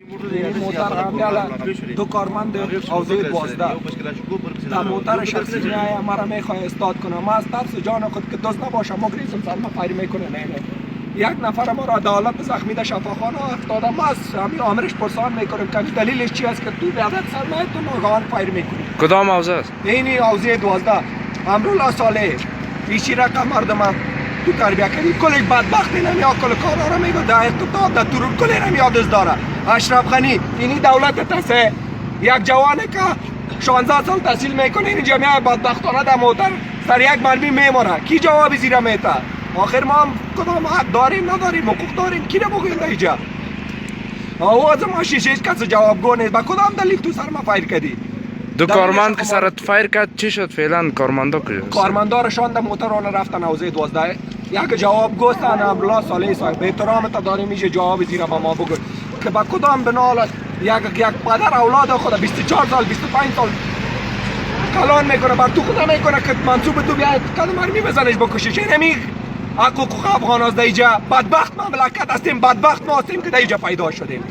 موتر همه دو کارمند حوزه 12 در موتر شخصی میایه مرا میخواه استاد کنه. ما از ترس جان خود که دزد نباشه ما گریزم سر ما فایل میکنه. نه یک نفر ما را عدالت زخمی در شفاخانه افتاده. ما از همین آمرش پرسان میکنیم که دلیلش چی است که تو به عدد سر ما تو ناگهان فایل میکنی. کدام حوزه است؟ اینی حوزه 12 امرالله صالح ایشی رقم مردم تو تربیه کردی. کلش بدبختی نمیاد کل کارا را میگه در اقتصاد در ترور کلی نمیاد از داره. اشرف غنی اینی دولت تسه یک جوانه که 16 سال تحصیل میکنه این جمعه بدبختانه در موتر سر یک مرمی میمونه. کی جواب زیرا میته؟ آخر ما هم کدام حق داریم نداریم حقوق داریم کی رو بگویم در اینجا؟ آواز ما شیشه کسی جوابگو نیست. با کدام دلیل تو سر ما فایر کردی؟ دو کارمند که سرت فایر کرد چی شد فعلا؟ کارمندا کجاست؟ کارمندا را شاند موتر را رفتن حوزه 12. یک جواب گفتن امرالله صالح صاحب به احترام تا داریم میشه جواب زیرا با ما بگو که با کدام بنا یک پدر اولاد خود 24 سال 25 سال کلان میکنه بر تو خود میکنه که منصوب تو بیاید کدام مرمی بزنش بکشش. نمی حقوق افغان از دیجا بدبخت مملکت هستیم. بدبخت ما هستیم که دیجا پیدا شدیم.